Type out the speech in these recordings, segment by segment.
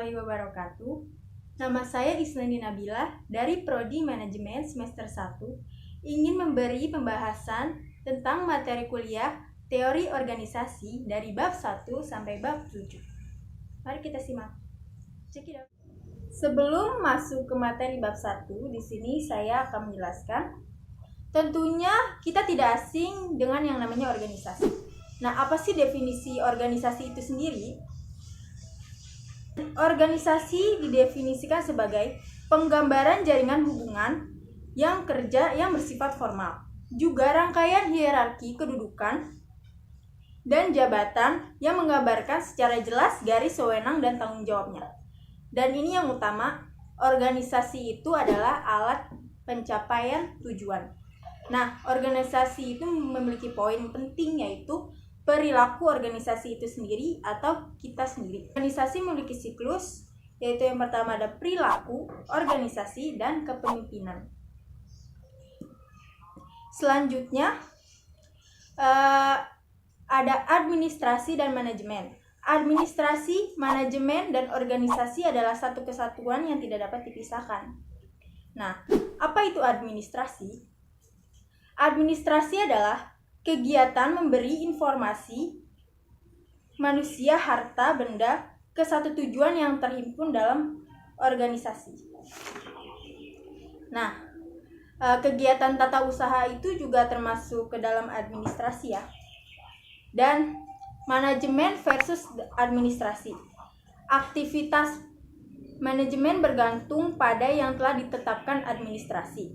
warahmatullahi wabarakatuh. Nama saya Isnani Nabila dari Prodi Manajemen semester 1 ingin memberi pembahasan tentang materi kuliah teori organisasi dari bab 1 sampai bab 7. Mari kita simak. Check it out. Sebelum masuk ke materi bab 1, di sini saya akan menjelaskan. Tentunya kita tidak asing dengan yang namanya organisasi. Nah, apa sih definisi organisasi itu sendiri? Organisasi didefinisikan sebagai penggambaran jaringan hubungan yang bersifat formal, juga rangkaian hierarki kedudukan dan jabatan yang menggambarkan secara jelas garis wewenang dan tanggung jawabnya. Dan ini yang utama, organisasi itu adalah alat pencapaian tujuan. Nah, organisasi itu memiliki poin penting, yaitu perilaku organisasi itu sendiri atau kita sendiri. Organisasi memiliki siklus, yaitu yang pertama ada perilaku, organisasi, dan kepemimpinan. Selanjutnya ada administrasi dan manajemen. Administrasi, manajemen, dan organisasi adalah satu kesatuan yang tidak dapat dipisahkan. Nah, apa itu administrasi? Administrasi adalah kegiatan memberi informasi manusia, harta, benda ke satu tujuan yang terhimpun dalam organisasi. Nah, kegiatan tata usaha itu juga termasuk ke dalam administrasi ya. Dan manajemen versus administrasi. Aktivitas manajemen bergantung pada yang telah ditetapkan administrasi.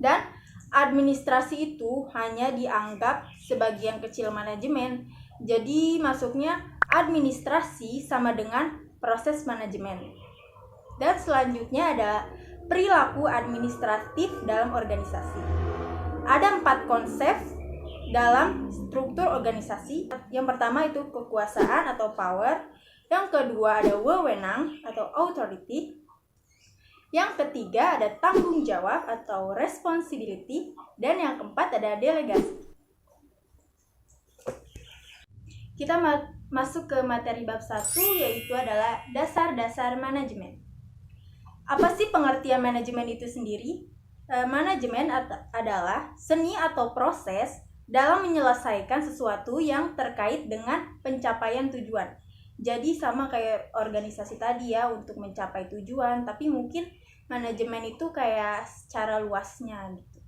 Dan administrasi itu hanya dianggap sebagian kecil manajemen. Jadi masuknya administrasi sama dengan proses manajemen. Dan selanjutnya ada perilaku administratif dalam organisasi. Ada 4 konsep dalam struktur organisasi. Yang pertama itu kekuasaan atau power. Yang kedua ada wewenang atau authority. Yang ketiga ada tanggung jawab atau responsibility, dan yang keempat ada delegasi. Kita masuk ke materi bab 1, yaitu adalah dasar-dasar manajemen. Apa sih pengertian manajemen itu sendiri? Manajemen adalah seni atau proses dalam menyelesaikan sesuatu yang terkait dengan pencapaian tujuan. Jadi sama kayak organisasi tadi ya, untuk mencapai tujuan, tapi mungkin manajemen itu kayak secara luasnya gitu.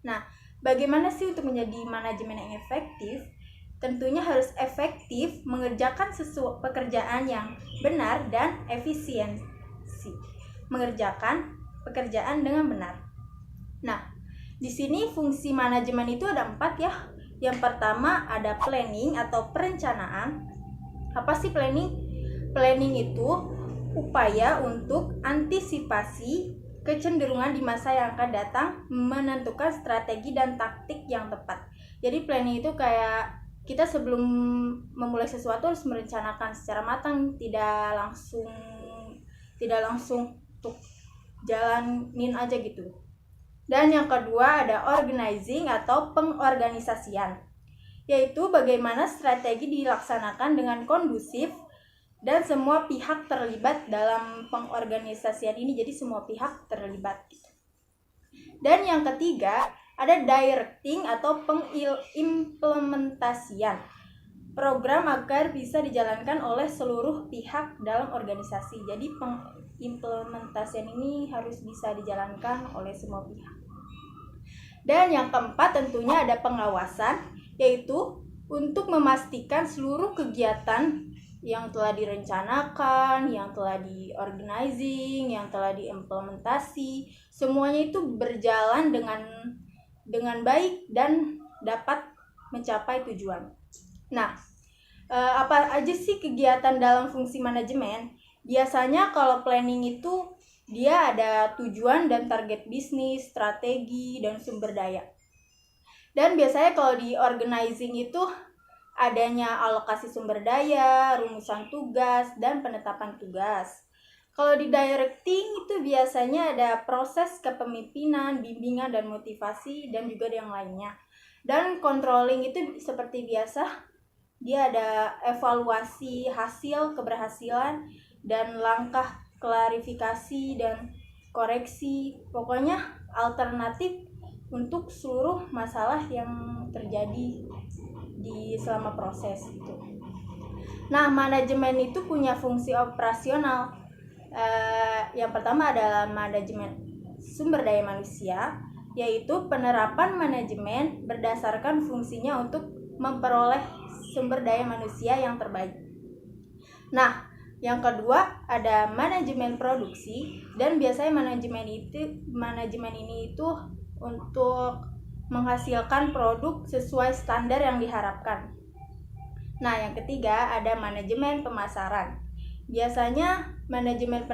Nah, bagaimana sih untuk menjadi manajemen yang efektif? Tentunya harus efektif mengerjakan pekerjaan yang benar dan efisiensi. Mengerjakan pekerjaan dengan benar. Nah, di sini fungsi manajemen itu ada 4 ya. Yang pertama ada planning atau perencanaan. Apa sih planning? Planning itu upaya untuk antisipasi kecenderungan di masa yang akan datang, menentukan strategi dan taktik yang tepat. Jadi planning itu kayak kita sebelum memulai sesuatu harus merencanakan secara matang, tidak langsung untuk jalanin aja gitu. Dan yang kedua ada organizing atau pengorganisasian, yaitu bagaimana strategi dilaksanakan dengan kondusif dan semua pihak terlibat dalam pengorganisasian ini, jadi semua pihak terlibat. Dan yang ketiga ada directing atau pengimplementasian, program agar bisa dijalankan oleh seluruh pihak dalam organisasi. Jadi pengimplementasian ini harus bisa dijalankan oleh semua pihak. Dan yang keempat tentunya ada pengawasan, yaitu untuk memastikan seluruh kegiatan yang telah direncanakan, yang telah diorganizing, yang telah diimplementasi, semuanya itu berjalan dengan baik dan dapat mencapai tujuan. Nah, apa aja sih kegiatan dalam fungsi manajemen? Biasanya kalau planning itu dia ada tujuan dan target bisnis, strategi, dan sumber daya. Dan biasanya kalau di organizing itu adanya alokasi sumber daya, rumusan tugas, dan penetapan tugas. Kalau di directing itu biasanya ada proses kepemimpinan, bimbingan, dan motivasi, dan juga yang lainnya. Dan controlling itu seperti biasa, dia ada evaluasi hasil keberhasilan dan langkah klarifikasi dan koreksi, pokoknya alternatif untuk seluruh masalah yang terjadi di selama proses gitu. Nah, manajemen itu punya fungsi operasional. Yang pertama adalah manajemen sumber daya manusia, yaitu penerapan manajemen berdasarkan fungsinya untuk memperoleh sumber daya manusia yang terbaik. Nah, yang kedua ada manajemen produksi, dan biasanya manajemen ini itu untuk menghasilkan produk sesuai standar yang diharapkan. Nah, yang ketiga ada manajemen pemasaran. Biasanya manajemen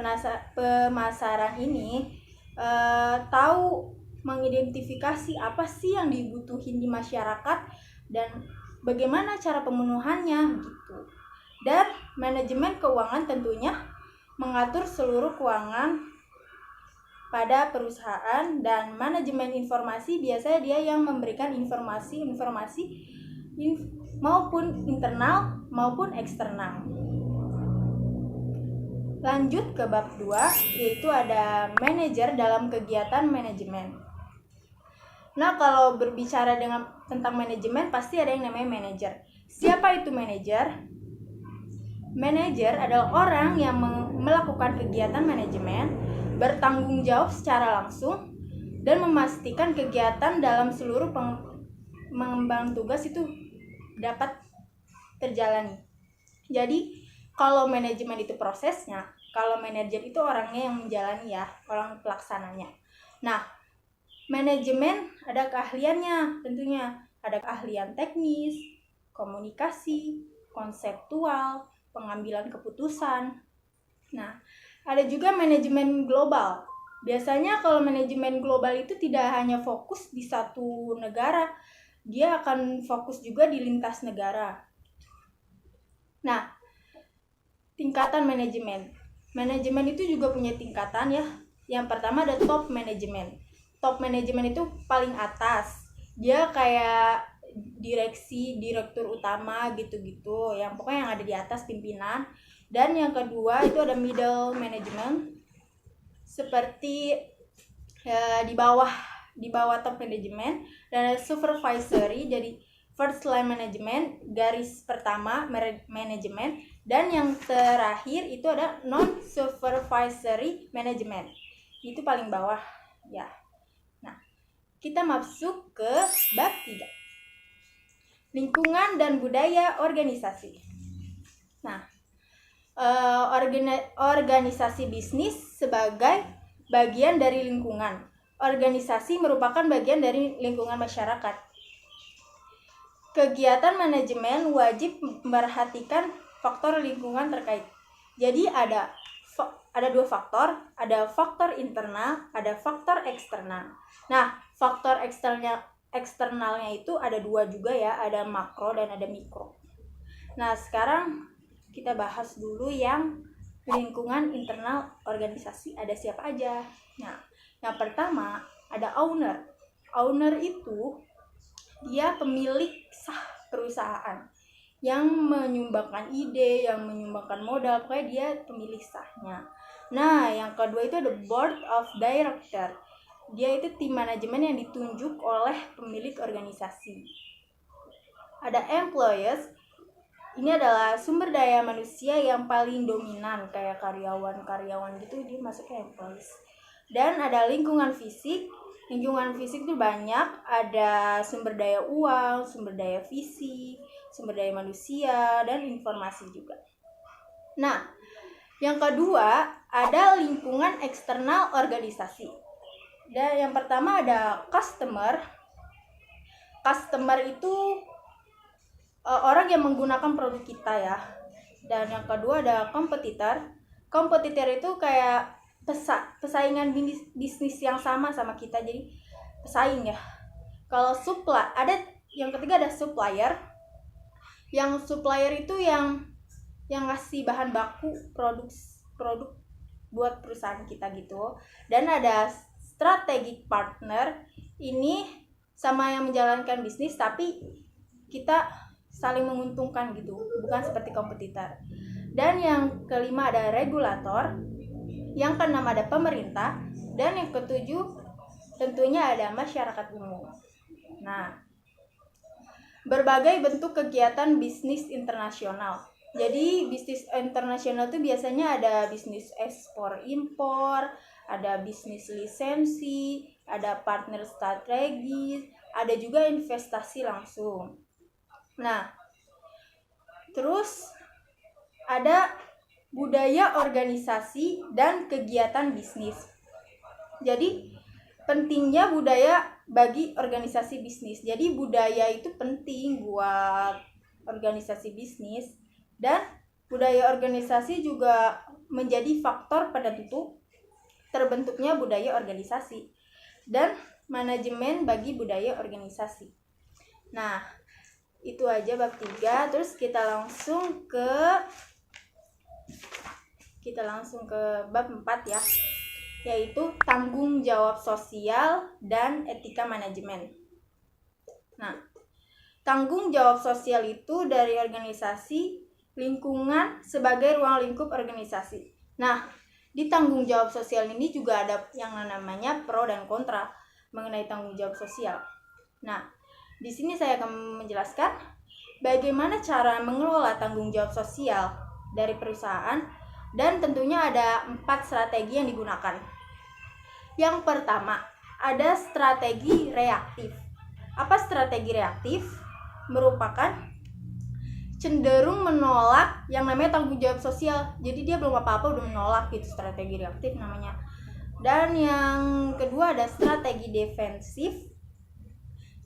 pemasaran ini tahu mengidentifikasi apa sih yang dibutuhin di masyarakat dan bagaimana cara pemenuhannya gitu. Dan manajemen keuangan tentunya mengatur seluruh keuangan pada perusahaan, dan manajemen informasi biasanya dia yang memberikan informasi maupun internal maupun eksternal. Lanjut ke bab 2, yaitu ada manajer dalam kegiatan manajemen. Nah, kalau berbicara tentang manajemen pasti ada yang namanya manajer. Siapa itu manajer? Manajer adalah orang yang melakukan kegiatan manajemen, bertanggung jawab secara langsung, dan memastikan kegiatan dalam seluruh pengembangan tugas itu dapat terjalani. Jadi, kalau manajemen itu prosesnya, kalau manajer itu orangnya yang menjalani ya, orang pelaksananya. Nah, manajemen ada keahliannya tentunya. Ada keahlian teknis, komunikasi, konseptual, pengambilan keputusan. Nah, ada juga manajemen global. Biasanya kalau manajemen global itu tidak hanya fokus di satu negara, dia akan fokus juga di lintas negara. Nah, tingkatan manajemen. Manajemen itu juga punya tingkatan ya. Yang pertama ada top manajemen. Top manajemen itu paling atas. Dia kayak direktur utama gitu-gitu. Yang pokoknya yang ada di atas pimpinan. Dan yang kedua itu ada middle management. Seperti di bawah top management, dan ada supervisory, jadi first line management, garis pertama manajemen, dan yang terakhir itu ada non supervisory management, itu paling bawah ya. Nah, kita masuk ke bab 3, lingkungan dan budaya organisasi. Nah, organisasi bisnis sebagai bagian dari lingkungan. Organisasi merupakan bagian dari lingkungan masyarakat. Kegiatan manajemen wajib memperhatikan faktor lingkungan terkait. Jadi ada 2 faktor, ada faktor internal, ada faktor eksternal. Nah, faktor eksternalnya itu ada 2 juga ya, ada makro dan ada mikro. Nah, sekarang kita bahas dulu yang lingkungan internal organisasi, ada siapa aja. Nah, yang pertama ada owner. Owner itu dia pemilik sah perusahaan yang menyumbangkan ide, yang menyumbangkan modal, pokoknya dia pemilik sahnya. Nah, yang kedua itu ada board of director. Dia itu tim manajemen yang ditunjuk oleh pemilik organisasi. Ada employees. Ini adalah sumber daya manusia yang paling dominan, kayak karyawan gitu, dia masuknya employees. Dan ada lingkungan fisik. Lingkungan fisik itu banyak, ada sumber daya uang, sumber daya fisik, sumber daya manusia, dan informasi juga. Nah, yang kedua ada lingkungan eksternal organisasi. Dan yang pertama ada customer. Customer itu orang yang menggunakan produk kita ya. Dan yang kedua ada kompetitor. Kompetitor itu kayak pesaingan bisnis yang sama kita, jadi pesaing ya. Kalau yang ketiga ada supplier. Yang supplier itu yang ngasih bahan baku produk buat perusahaan kita gitu. Dan ada strategic partner, ini sama yang menjalankan bisnis tapi kita saling menguntungkan gitu, bukan seperti kompetitor. Dan yang kelima ada regulator. Yang keenam ada pemerintah. Dan yang ketujuh tentunya ada masyarakat umum. Nah, berbagai bentuk kegiatan bisnis internasional. Jadi bisnis internasional itu biasanya ada bisnis ekspor impor, ada bisnis lisensi, ada partner strategis, ada juga investasi langsung. Nah, terus ada budaya organisasi dan kegiatan bisnis. Jadi pentingnya budaya bagi organisasi bisnis. Jadi budaya itu penting buat organisasi bisnis, dan budaya organisasi juga menjadi faktor penentu terbentuknya budaya organisasi dan manajemen bagi budaya organisasi. Nah, itu aja bab 3. Terus kita langsung ke bab 4 ya, yaitu tanggung jawab sosial dan etika manajemen. Nah, tanggung jawab sosial itu dari organisasi lingkungan sebagai ruang lingkup organisasi. Nah, di tanggung jawab sosial ini juga ada yang namanya pro dan kontra mengenai tanggung jawab sosial. Nah, di sini saya akan menjelaskan bagaimana cara mengelola tanggung jawab sosial dari perusahaan, dan tentunya ada 4 strategi yang digunakan. Yang pertama, ada strategi reaktif. Apa strategi reaktif? Merupakan cenderung menolak yang namanya tanggung jawab sosial. Jadi dia belum apa-apa udah menolak, gitu, strategi reaktif namanya. Dan yang kedua ada strategi defensif,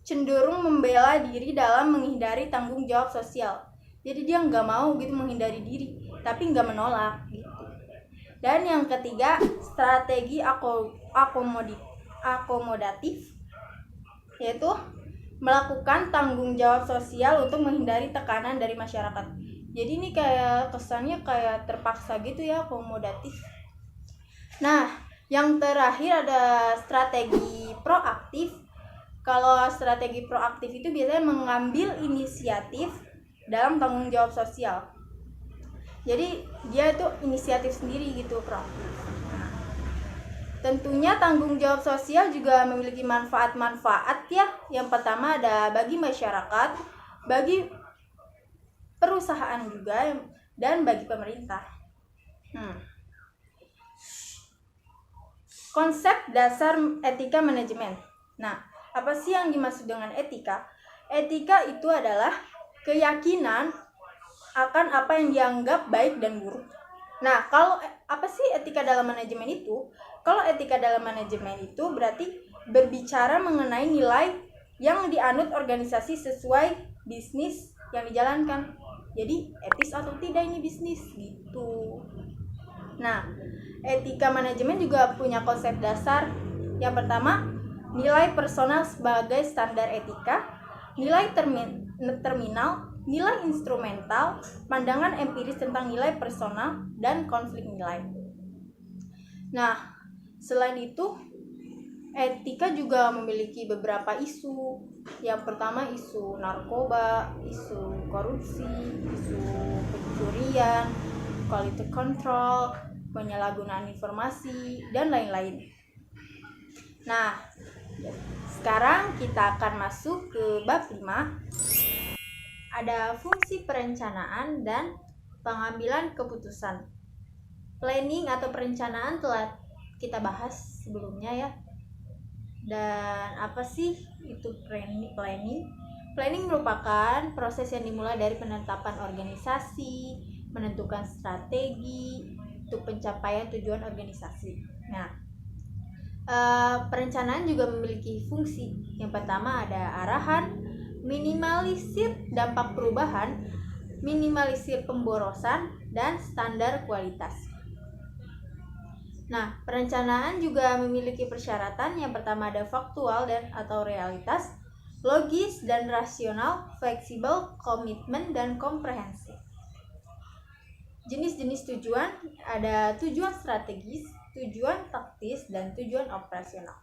cenderung membela diri dalam menghindari tanggung jawab sosial. Jadi dia nggak mau gitu menghindari diri, tapi nggak menolak gitu. Dan yang ketiga, strategi akomodatif, yaitu melakukan tanggung jawab sosial untuk menghindari tekanan dari masyarakat. Jadi ini kayak kesannya kayak terpaksa gitu ya, akomodatif. Nah, yang terakhir ada strategi proaktif. Kalau strategi proaktif itu biasanya mengambil inisiatif dalam tanggung jawab sosial. Jadi dia itu inisiatif sendiri gitu, proaktif. Tentunya tanggung jawab sosial juga memiliki manfaat-manfaat ya. Yang pertama ada bagi masyarakat, bagi perusahaan juga, dan bagi pemerintah. Konsep dasar etika manajemen. Nah, apa sih yang dimaksud dengan etika? Etika itu adalah keyakinan akan apa yang dianggap baik dan buruk. Nah, kalau apa sih etika dalam manajemen itu? Kalau etika dalam manajemen itu berarti berbicara mengenai nilai yang dianut organisasi sesuai bisnis yang dijalankan. Jadi, etis atau tidak ini bisnis gitu. Nah, etika manajemen juga punya konsep dasar. Yang pertama, nilai personal sebagai standar etika, nilai terminal, nilai instrumental, pandangan empiris tentang nilai personal, dan konflik nilai. Nah, selain itu, etika juga memiliki beberapa isu. Yang pertama isu narkoba, isu korupsi, isu pencurian, quality control, penyalahgunaan informasi, dan lain-lain. Nah, sekarang kita akan masuk ke bab 5. Ada fungsi perencanaan dan pengambilan keputusan. Planning atau perencanaan telah kita bahas sebelumnya ya. Dan apa sih itu planning? Planning merupakan proses yang dimulai dari penetapan organisasi, menentukan strategi untuk pencapaian tujuan organisasi. Nah, perencanaan juga memiliki fungsi. Yang pertama ada arahan, minimalisir dampak perubahan, minimalisir pemborosan, dan standar kualitas. Nah, perencanaan juga memiliki persyaratan. Yang pertama ada faktual dan atau realitas, logis dan rasional, fleksibel, komitmen, dan komprehensif. Jenis-jenis tujuan ada tujuan strategis, tujuan taktis, dan tujuan operasional.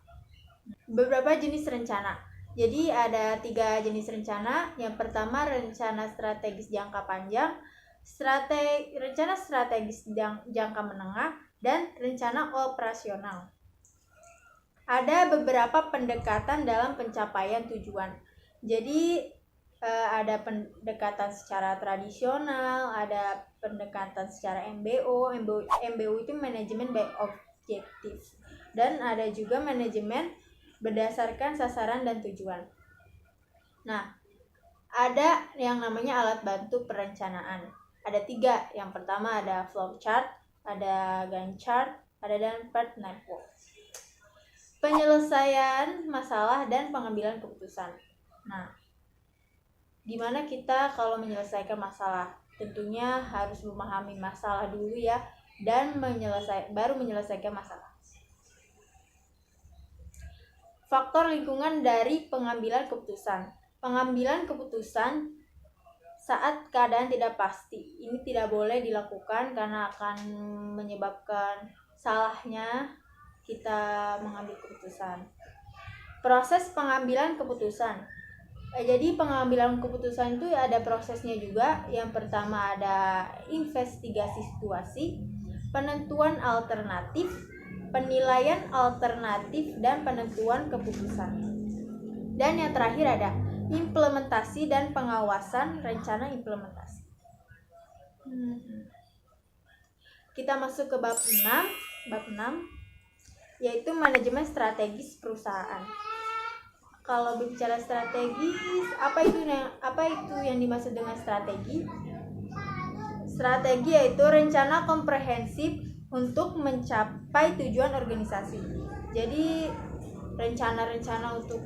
Beberapa jenis rencana. Jadi ada 3 jenis rencana. Yang pertama rencana strategis jangka panjang, rencana strategis jangka menengah, dan rencana operasional. Ada beberapa pendekatan dalam pencapaian tujuan. Jadi ada pendekatan secara tradisional, ada pendekatan secara MBO. MBO itu manajemen by objective, dan ada juga manajemen berdasarkan sasaran dan tujuan. Nah, ada yang namanya alat bantu perencanaan. Ada 3. Yang pertama ada flowchart, ada Gantt chart, ada dan part network. Penyelesaian masalah dan pengambilan keputusan. Nah, gimana kita kalau menyelesaikan masalah? Tentunya harus memahami masalah dulu ya, dan baru menyelesaikan masalah. Faktor lingkungan dari pengambilan keputusan. Pengambilan keputusan saat keadaan tidak pasti. Ini tidak boleh dilakukan karena akan menyebabkan salahnya kita mengambil keputusan. Proses pengambilan keputusan. Jadi pengambilan keputusan itu ada prosesnya juga. Yang pertama ada investigasi situasi, penentuan alternatif, penilaian alternatif, dan penentuan keputusan. Dan yang terakhir ada implementasi dan pengawasan rencana implementasi. Kita masuk ke bab 6, yaitu manajemen strategis perusahaan. Kalau berbicara strategis, apa itu yang dimaksud dengan strategi? Strategi yaitu rencana komprehensif untuk mencapai tujuan organisasi. Jadi rencana-rencana untuk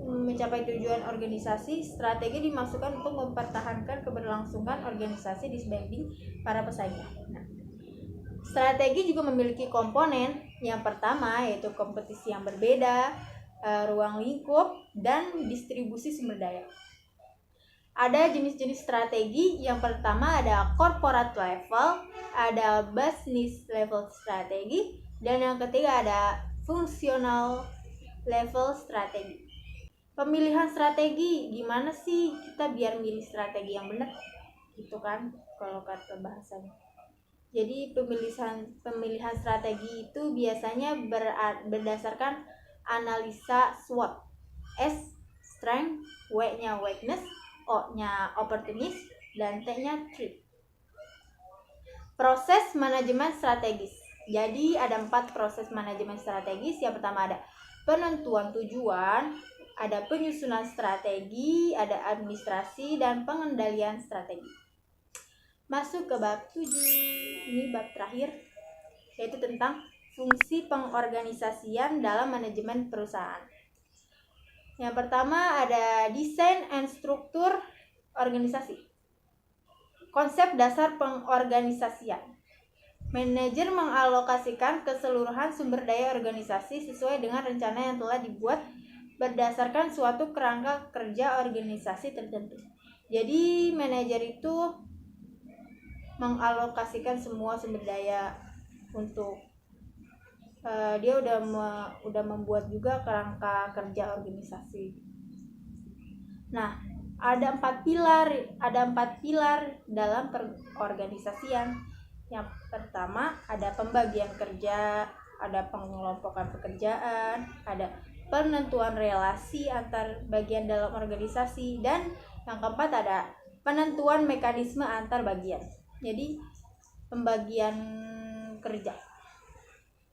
mencapai tujuan organisasi, strategi dimaksudkan untuk mempertahankan keberlangsungan organisasi dibanding para pesaingnya. Nah, strategi juga memiliki komponen. Yang pertama yaitu kompetisi yang berbeda, ruang lingkup, dan distribusi sumber daya. Ada jenis-jenis strategi. Yang pertama ada corporate level, ada business level strategi, dan yang ketiga ada functional level strategi. Pemilihan strategi, gimana sih kita biar milih strategi yang benar? Gitu kan kalau kata bahasanya. Jadi pemilihan strategi itu biasanya berdasarkan analisa SWOT. S strength, W-nya weakness, O-nya opportunist, dan T-nya threat. Proses manajemen strategis. Jadi ada 4 proses manajemen strategis. Yang pertama ada penentuan tujuan, ada penyusunan strategi, ada administrasi, dan pengendalian strategi. Masuk ke bab 7. Ini bab terakhir, yaitu tentang fungsi pengorganisasian dalam manajemen perusahaan. Yang pertama ada desain and struktur organisasi. Konsep dasar pengorganisasian. Manajer mengalokasikan keseluruhan sumber daya organisasi sesuai dengan rencana yang telah dibuat berdasarkan suatu kerangka kerja organisasi tertentu. Jadi manajer itu mengalokasikan semua sumber daya untuk dia udah membuat juga kerangka kerja organisasi. Nah, ada 4 pilar dalam perorganisasian. Yang pertama ada pembagian kerja, ada pengelompokan pekerjaan, ada penentuan relasi antar bagian dalam organisasi, dan yang keempat ada penentuan mekanisme antar bagian. Jadi pembagian kerja.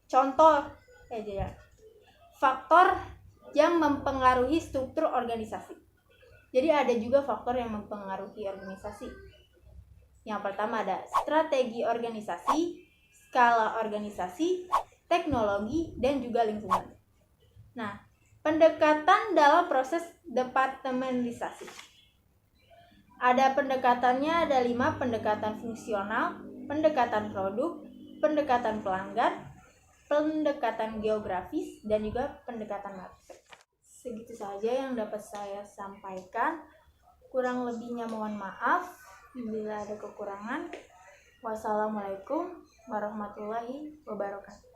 Contoh aja ya. Faktor yang mempengaruhi struktur organisasi. Jadi ada juga faktor yang mempengaruhi organisasi. Yang pertama ada strategi organisasi, skala organisasi, teknologi, dan juga lingkungan. Nah, pendekatan dalam proses departementalisasi. Ada pendekatannya, ada 5: pendekatan fungsional, pendekatan produk, pendekatan pelanggan, pendekatan geografis, dan juga pendekatan market. Segitu saja yang dapat saya sampaikan. Kurang lebihnya mohon maaf bila ada kekurangan. Wassalamualaikum warahmatullahi wabarakatuh.